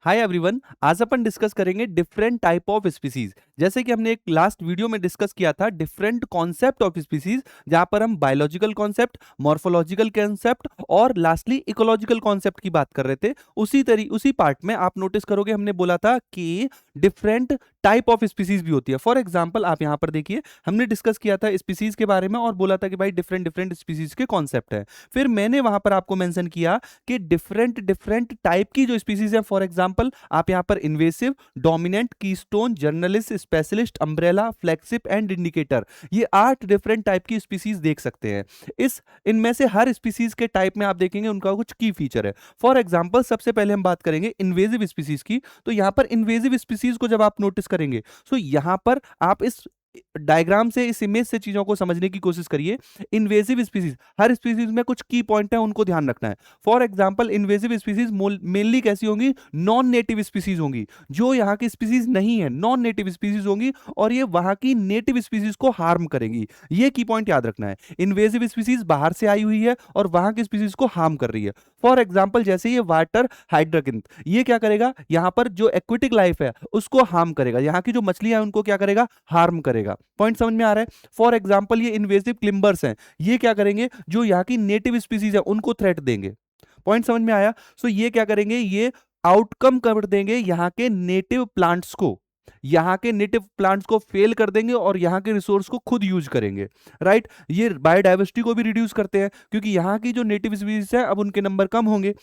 Hi everyone, आज अपन discuss करेंगे different type of species. जैसे कि हमने एक लास्ट वीडियो में डिस्कस किया था डिफरेंट कॉन्सेप्ट ऑफ स्पीसीज, जहां पर हम बायोलॉजिकल कॉन्सेप्ट, मॉर्फोलॉजिकल कॉन्सेप्ट और लास्टली इकोलॉजिकल कॉन्सेप्ट की बात कर रहे थे। उसी पार्ट में आप नोटिस करोगे हमने बोला था कि डिफरेंट टाइप ऑफ स्पीसीज भी होती है। फॉर एग्जाम्पल आप यहां पर देखिए, हमने डिस्कस किया था स्पीसीज के बारे में और बोला था कि भाई डिफरेंट डिफरेंट स्पीसीज के कॉन्सेप्ट है। फिर मैंने वहां पर आपको मेंशन किया कि डिफरेंट डिफरेंट टाइप की जो स्पीसीज है, फॉर एग्जांपल आप यहां पर invasive, dominant, keystone, journalist, specialist, umbrella, flagship and indicator, ये 8 डिफरेंट टाइप की स्पीसीज देख सकते हैं। इस इनमें से हर स्पीसीज के टाइप में आप देखेंगे उनका कुछ की फीचर है। फॉर एग्जांपल सबसे पहले हम बात करेंगे इन्वेसिव स्पीसीज की। तो यहां पर इन्वेसिव स्पीसीज को जब आप नोटिस करेंगे, तो यहां पर आप इस डायग्राम से, इस इमेज से चीजों को समझने की कोशिश करिए। इन्वेसिव स्पीसीज, हर स्पीसीज में कुछ की पॉइंट है, उनको ध्यान रखना है। For example invasive species mainly कैसी होंगी? नॉन नेटिव स्पीसीज होंगी, जो यहाँ की स्पीसीज नहीं है, नॉन नेटिव स्पीसीज होंगी और ये वहां की नेटिव स्पीसीज को हार्म करेंगी। ये की पॉइंट याद रखना है। इन्वेसिव स्पीसीज बाहर से आई हुई है और वहां की स्पीसीज को हार्म कर रही है। फॉर एग्जाम्पल जैसे ये वाटर हाइड्राकिंथ, ये क्या करेगा? यहां पर जो एक्वेटिक लाइफ है उसको हार्म करेगा, यहाँ की जो मछलियां हैं उनको क्या करेगा? हार्म करेगा। पॉइंट समझ में आ रहा है? फॉर एग्जाम्पल ये इन्वेसिव क्लिम्बर्स हैं, ये क्या करेंगे? जो यहाँ की नेटिव स्पीसीज है उनको थ्रेट देंगे। पॉइंट समझ में आया? सो ये क्या करेंगे? ये आउटकम कर देंगे यहाँ के नेटिव प्लांट्स को, यहाँ के नेटिव प्लांट्स को फेल कर देंगे और यहाँ के रिसोर्स को खुद यूज करेंगे। राइट? ये बायोडाइवर्सिटी को भी रिड्यूस करते हैं, क्योंकि यहाँ की जो नेटिव स्पीसीज है अब उनके नंबर कम होंगे।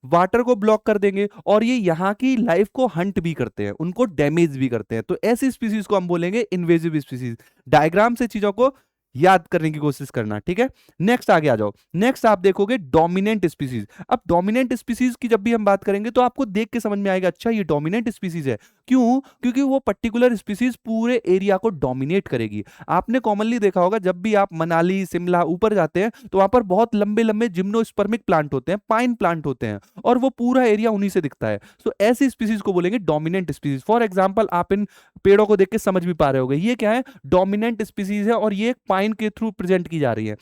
वाटर को ब्लॉक कर देंगे और ये यहाँ की लाइफ को हंट भी करते हैं, उनको डैमेज भी करते हैं। तो ऐसी स्पीसीज को हम बोलेंगे इन्वेसिव स्पीसीज। डायग्राम से चीजों को याद करने की कोशिश करना, ठीक है? नेक्स्ट आगे आ जाओ। नेक्स्ट आप देखोगे डोमिनेंट स्पीसीज। अब डोमिनेंट स्पीसीज की जब भी हम बात करेंगे तो आपको देख के समझ में आएगा, अच्छा ये डोमिनेंट स्पीसीज है। क्यों? क्योंकि वो पर्टिकुलर स्पीसीज पूरे एरिया को डोमिनेट करेगी। आपने कॉमनली देखा होगा जब भी आप मनाली, शिमला ऊपर जाते हैं तो वहां पर बहुत लंबे लंबे जिम्नोस्पर्मिक प्लांट होते हैं, पाइन प्लांट होते हैं, और वो पूरा एरिया उन्हीं से दिखता है। तो ऐसी स्पीसीज को बोलेंगे डोमिनेंट स्पीसीज। फॉर एग्जाम्पल आप इन पेड़ों को देख के समझ भी पा रहे होंगे, ये क्या है? डोमिनेंट स्पीसीज है और ये एक पाइन के थ्रू प्रेजेंट की जा रही है।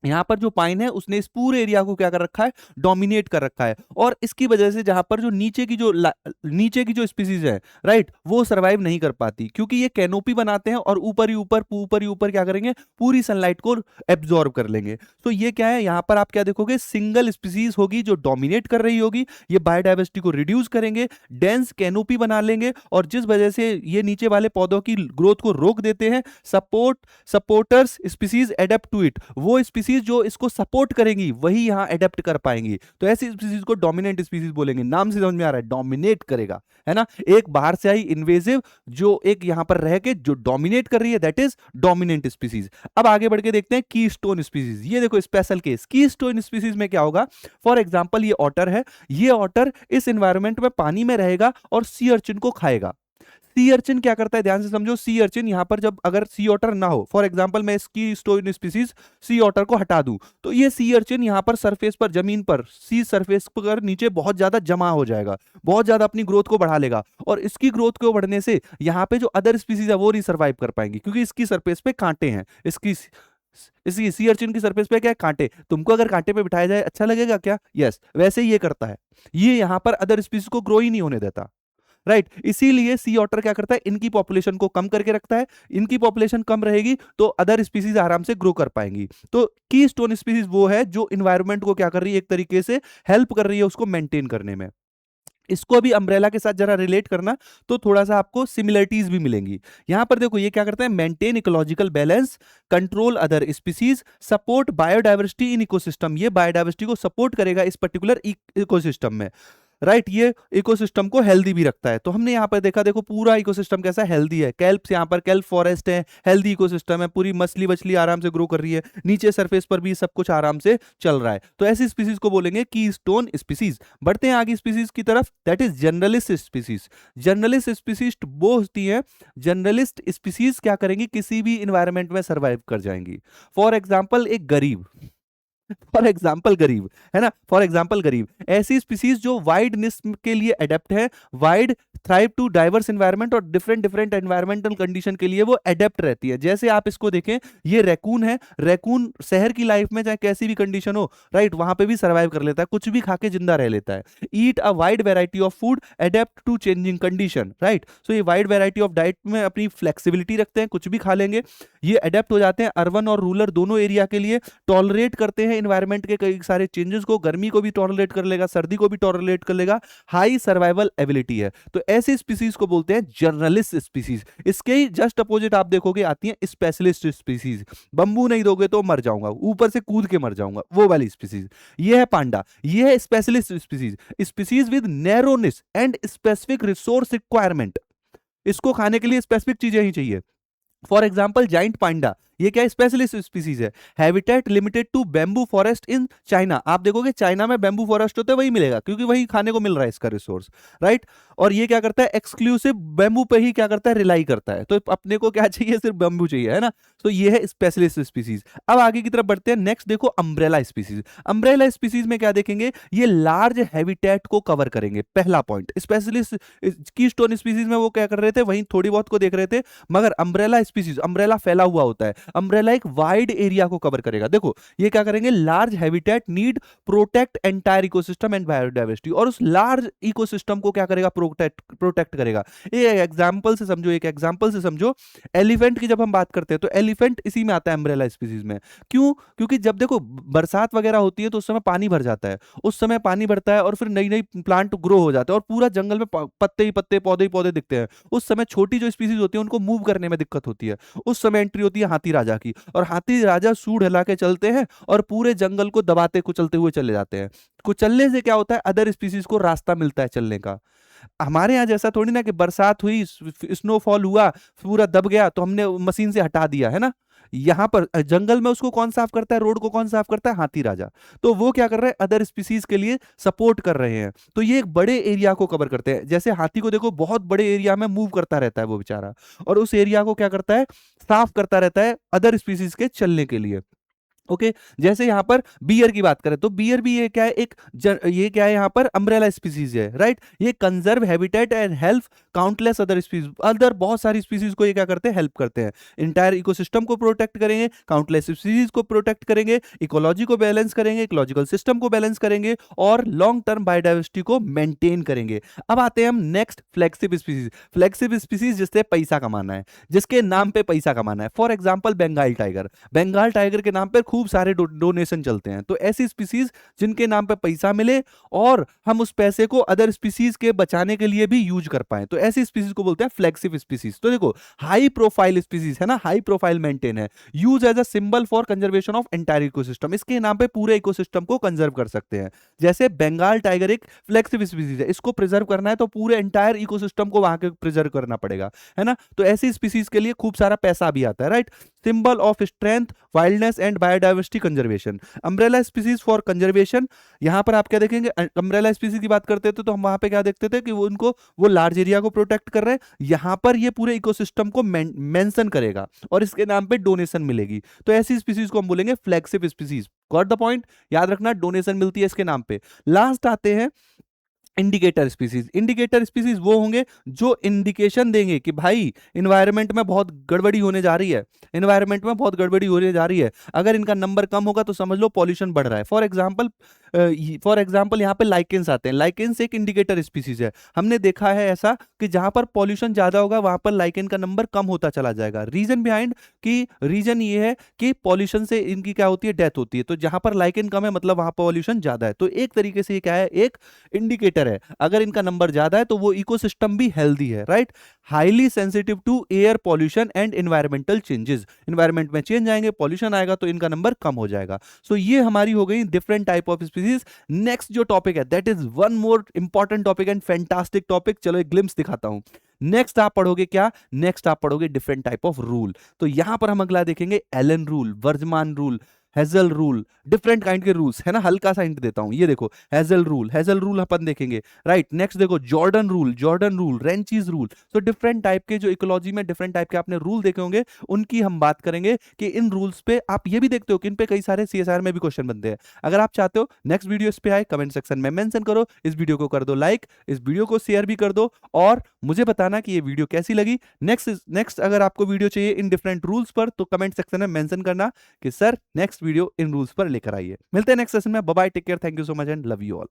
यहां पर जो पाइन है उसने इस पूरे एरिया को क्या कर रखा है? डोमिनेट कर रखा है। और इसकी वजह से जहां पर जो नीचे की जो स्पीसीज है, राइट, वो सरवाइव नहीं कर पाती, क्योंकि ये कैनोपी बनाते हैं और ऊपर ही ऊपर क्या करेंगे? पूरी सनलाइट को एब्जॉर्ब कर लेंगे। तो ये क्या है? यहां पर आप क्या देखोगे? सिंगल स्पीसीज होगी जो डोमिनेट कर रही होगी, ये बायोडाइवर्सिटी को रिड्यूस करेंगे, डेंस कैनोपी बना लेंगे, और जिस वजह से ये नीचे वाले पौधों की ग्रोथ को रोक देते हैं। Supporters species adapt to it, वो स्पीसीज जो इसको सपोर्ट करेंगी वही यहां एडेप्ट कर पाएंगी। तो ऐसी स्पीसीज को डोमिनेंट स्पीसीज बोलेंगे। नाम से समझ में आ रहा है, डोमिनेट करेगा, है ना? एक बाहर से आई इन्वेसिव, जो एक यहां पर रह के जो डोमिनेट कर रही है, दैट इज डोमिनेंट स्पीसीज। अब आगे बढ़ के देखते हैं कीस्टोन स्पीसीज। ये देखो स्पेशल केस, कीस्टोन स्पीसीज में क्या होगा? फॉर एग्जांपल ये ऑटर है, ये ऑटर इस एनवायरनमेंट में पानी में रहेगा और सी अर्चिन को खाएगा। सी अर्चिन क्या करता है? ध्यान से समझो। सी अर्चिन यहां पर जब अगर सी ऑटर ना हो, फॉर एग्जांपल मैं इसकी स्टोन स्पीसीज सी ऑटर को हटा दूं, तो ये सी अर्चिन यहां पर सरफेस पर, जमीन पर, सी सरफेस पर नीचे बहुत ज्यादा जमा हो जाएगा, बहुत ज्यादा अपनी ग्रोथ को बढ़ा लेगा, और इसकी ग्रोथ को बढ़ने से यहां पे जो अदर स्पीसीज है वो नहीं सर्वाइव कर पाएंगी, क्योंकि इसकी सरफेस पे कांटे हैं। इसकी सी अर्चिन की सरफेस पे क्या है? कांटे। तुमको अगर कांटे पे बिठाया जाए अच्छा लगेगा क्या? यस, वैसे ही ये करता है। ये यहां पर अदर स्पीसीज को ग्रो ही नहीं होने देता। राइट? इसीलिए सी ऑटर क्या करता है? इनकी पॉपुलेशन को कम करके रखता है। इनकी पॉपुलेशन कम रहेगी तो अदर स्पीसीज आराम से ग्रो कर पाएंगी। तो की स्टोन स्पीसीज वो है जो इन्वायरमेंट को क्या कर रही है? एक तरीके से हेल्प कर रही है उसको मेंटेन करने में। इसको अभी अम्ब्रेला के साथ जरा रिलेट करना तो थोड़ा सा आपको सिमिलरिटीज भी मिलेंगी। यहां पर देखो ये क्या करता है? Maintain ecological balance, control other species, support biodiversity in ecosystem. ये बायोडाइवर्सिटी को सपोर्ट करेगा इस पर्टिकुलर इकोसिस्टम में। राइट? ये इकोसिस्टम को हेल्दी भी रखता है। तो हमने यहाँ पर देखा, देखो पूरा इकोसिस्टम कैसा हेल्दी है। कैल्प्स, यहाँ पर कैल्प फॉरेस्ट है, हेल्दी इकोसिस्टम है, पूरी मछली वछली आराम से ग्रो कर रही है, नीचे सरफेस पर भी सब कुछ आराम से चल रहा है। तो ऐसी स्पीसीज को बोलेंगे कीस्टोन स्पीसीज। बढ़ते हैं आगे स्पीसीज की तरफ, that is journalist species. Journalist species वो होती है, जर्नलिस्ट स्पीसीज क्या करेंगी? किसी भी इन्वायरमेंट में सर्वाइव कर जाएंगी। फॉर एग्जाम्पल एक गरीब, फॉर एग्जाम्पल गरीब, है ना? फॉर एग्जाम्पल गरीब, ऐसी स्पीसीज जो वाइड निस्म के लिए अडेप्ट है, wide thrive to diverse environment और डिफरेंट डिफरेंट एनवायरमेंटल कंडीशन के लिए वो अडेप्ट रहती है। जैसे आप इसको देखें, ये रैकून है, रैकून शहर की लाइफ में चाहे कैसी भी कंडीशन हो, राइट, वहां पे भी सर्वाइव कर लेता है, कुछ भी खा के जिंदा रह लेता है। Eat a wide variety of food adapt to changing condition, right. So ये वाइड वेराइटी ऑफ डाइट में अपनी फ्लेक्सिबिलिटी रखते हैं, कुछ भी खा लेंगे। ये अडेप्ट हो जाते हैं अर्बन और रूरल दोनों एरिया के लिए, टॉलरेट करते हैं इन्वायरमेंट के कई सारे चेंजेस को, गर्मी को भी टॉलरेट कर लेगा, सर्दी को भी टॉलरेट कर लेगा, हाई सर्वाइवल एबिलिटी है। तो ऐसे स्पीसीज को बोलते हैं जर्नलिस्ट स्पीसीज। इसके ही जस्ट अपोजिट आप देखोगे आती है स्पेशलिस्ट स्पीसीज। बंबू नहीं दोगे तो मर जाऊंगा, ऊपर से कूद के मर जाऊंगा, वो वाली स्पीसीज। ये है पांडा, ये है specialist species, species with narrowness and specific resource requirement. इसको खाने के लिए स्पेसिफिक चीजें ही चाहिए। फॉर एग्जाम्पल जाइंट पांडा, ये क्या स्पेशलिस्ट स्पीसीज है, habitat limited to bamboo forest in China. आप देखोगे चाइना में बैम्बू फॉरेस्ट होता है, वही मिलेगा क्योंकि वही खाने को मिल रहा है इसका रिसोर्स, राइट। और ये क्या करता है, एक्सक्लूसिव बैम्बू पे ही क्या करता है, रिलाई करता है। तो अपने को क्या चाहिए, सिर्फ बैम्बू चाहिए, है ना। तो ये है स्पेशलिस्ट स्पीसीज। अब आगे की तरफ बढ़ते हैं, नेक्स्ट देखो अम्ब्रेला स्पीसीज। अम्ब्रेला स्पीसीज में क्या देखेंगे, ये लार्ज हैबिटेट को कवर करेंगे, पहला पॉइंट। स्पेशलिस्ट कीस्टोन स्पीसीज में वो क्या कर रहे थे, वहीं थोड़ी बहुत को देख रहे थे, मगर अम्ब्रेला स्पीसीज, अम्ब्रेला फैला हुआ होता है, अम्ब्रेला एक वाइड एरिया को कवर करेगा। देखो ये क्या करेंगे, large habitat need protect entire ecosystem and biodiversity, और उस लार्ज इकोसिस्टम को क्या करेगा, प्रोटेक्ट करेगा। एक एग्जांपल से समझो, एक एग्जांपल से समझो, एलिफेंट की जब हम बात करते हैं तो एलिफेंट इसी में आता है अम्ब्रेला स्पीसीज में। क्यों, क्योंकि जब देखो बरसात वगैरह होती है तो उस समय पानी भर जाता है, उस समय पानी भरता है और फिर नई नई प्लांट ग्रो हो जाते हैं और पूरा जंगल में पत्ते ही पत्ते, पौधे ही पौधे दिखते हैं। उस समय छोटी जो स्पीसीज होती है उनको मूव करने में दिक्कत होती है, उस समय एंट्री होती है हाथी राजा की, और हाथी राजा सूंड हिला के चलते हैं और पूरे जंगल को दबाते कुचलते हुए चले जाते हैं। कुचलने से क्या होता है, अदर स्पीसीज को रास्ता मिलता है चलने का। हमारे यहाँ जैसा थोड़ी ना कि बरसात हुई, स्नोफॉल हुआ, पूरा दब गया तो हमने मशीन से हटा दिया, है ना। यहाँ पर जंगल में उसको कौन साफ करता है, रोड को कौन साफ करता है, हाथी राजा। तो वो क्या कर रहे हैं, अदर स्पीसीज के लिए सपोर्ट कर रहे हैं। तो ये एक बड़े एरिया को कवर करते हैं। जैसे हाथी को देखो बहुत बड़े एरिया में मूव करता रहता है वो बेचारा, और उस एरिया को क्या करता है, साफ करता रहता है अदर स्पीसीज के चलने के लिए। ओके जैसे यहाँ पर बियर की बात करें तो बियर भी ये क्या है, ये क्या है, यहाँ पर अम्ब्रेला स्पीसीज है, राइट। ये conserve habitat and help countless other species, other बहुत सारी स्पीसीज को ये क्या करते हैं, हेल्प करते हैं। इंटायर इकोसिस्टम को प्रोटेक्ट करेंगे, काउंटलेस स्पीसीज को प्रोटेक्ट करेंगे, इकोलॉजी को बैलेंस करेंगे, इकोलॉजिकल सिस्टम को बैलेंस करेंगे, और लॉन्ग टर्म बायोडाइवर्सिटी को मेंटेन करेंगे। अब आते हैं हम नेक्स्ट फ्लेक्सिव स्पीसीज। फ्लेक्सिव स्पीसीज जिससे पैसा कमाना है, जिसके नाम पे पैसा कमाना है। For example Bengal tiger, Bengal tiger के नाम पर खूब सारे डोनेशन चलते हैं। तो ऐसी स्पीसीज जिनके नाम पे पैसा मिले और हम उस पैसे को अदर स्पीसीज के बचाने के लिए भी यूज कर पाए, तो ऐसी स्पीसीज को बोलते हैं फ्लेक्सिव स्पीसीज। तो देखो हाई प्रोफाइल स्पीसीज है ना, हाई प्रोफाइल मेंटेन है, use as a symbol for conservation of entire ecosystem. इसके नाम पे पूरे इकोसिस्टम को कंजर्व कर सकते हैं। जैसे बंगाल टाइगर एक फ्लेक्सिव स्पीसीज है, इसको प्रिजर्व करना है तो पूरे एंटायर इकोसिस्टम को वहां के प्रिजर्व करना पड़ेगा, है ना। तो ऐसी स्पीसीज के लिए खूब सारा पैसा भी आता है, right. Symbol of strength, wildness and biodiversity conservation. Umbrella species for conservation, यहां पर आप क्या देखेंगे, अम्ब्रेला स्पीसीज की बात करते थे तो हम वहां पे क्या देखते थे कि वो लार्ज एरिया को प्रोटेक्ट कर रहे हैं। यहां पर ये पूरे इकोसिस्टम को मेंशन करेगा और इसके नाम पे डोनेशन मिलेगी। तो ऐसी स्पीसीज को हम बोलेंगे फ्लेक्सिव स्पीसीज। गॉट द पॉइंट, याद रखना डोनेशन मिलती है इसके नाम पे। लास्ट आते हैं इंडिकेटर स्पीसीज। इंडिकेटर स्पीसीज वो होंगे जो इंडिकेशन देंगे कि भाई इन्वायरमेंट में बहुत गड़बड़ी होने जा रही है, इन्वायरमेंट में बहुत गड़बड़ी होने जा रही है। अगर इनका नंबर कम होगा तो समझ लो पॉल्यूशन बढ़ रहा है। फॉर एग्जांपल यहाँ पे लाइकेंस आते हैं। लाइकेंस एक इंडिकेटर स्पीसीज है। हमने देखा है ऐसा कि जहां पर पॉल्यूशन ज्यादा होगा वहां पर लाइकेन का नंबर कम होता चला जाएगा। रीजन ये है कि पॉल्यूशन से इनकी क्या होती है, डेथ होती है। तो जहां पर लाइकेन कम है मतलब वहां पर पॉल्यूशन ज्यादा है। तो एक तरीके से ये क्या है, एक इंडिकेटर है। अगर इनका नंबर ज्यादा है तो वो इकोसिस्टम भी हेल्दी है, right. Highly sensitive to air pollution and environmental changes, environment में चेंज आएंगे, पॉल्यूशन आएगा तो इनका नंबर कम हो जाएगा। सो ये हमारी हो गई different type of species. Next जो टॉपिक है that is one more important topic and fantastic topic. चलो एक ग्लिम्स दिखाता हूं। नेक्स्ट आप पढ़ोगे क्या, नेक्स्ट आप पढ़ोगे डिफरेंट टाइप ऑफ रूल। तो यहां पर हम अगला देखेंगे Allen rule, Bergmann rule, Hazel rule, different kind के रूल्स है ना, हल्का सा हिंट देता हूं, ये देखो हेजल रूल अपन देखेंगे, राइट। नेक्स्ट देखो जॉर्डन रूल, रेंचीज रूल। तो डिफरेंट टाइप के जो इकोलॉजी में डिफरेंट टाइप के आपने रूल देखे होंगे, उनकी हम बात करेंगे कि इन रूल्स पे आप ये भी देखते हो कि इन पे कई सारे सीएसआर में भी क्वेश्चन बनते हैं। अगर आप चाहते हो नेक्स्ट वीडियो इस पे आए, कमेंट सेक्शन में मेंशन करो, इस वीडियो को कर दो लाइक, इस वीडियो को शेयर भी कर दो, और मुझे बताना कि ये वीडियो कैसी लगी। नेक्स्ट अगर आपको वीडियो चाहिए इन डिफरेंट रूल्स पर, तो कमेंट सेक्शन में मेंशन करना कि सर नेक्स्ट वीडियो इन रूल्स पर लेकर आइए। मिलते हैं नेक्स्ट सेशन में, bye bye, take care, thank you so much and love you all.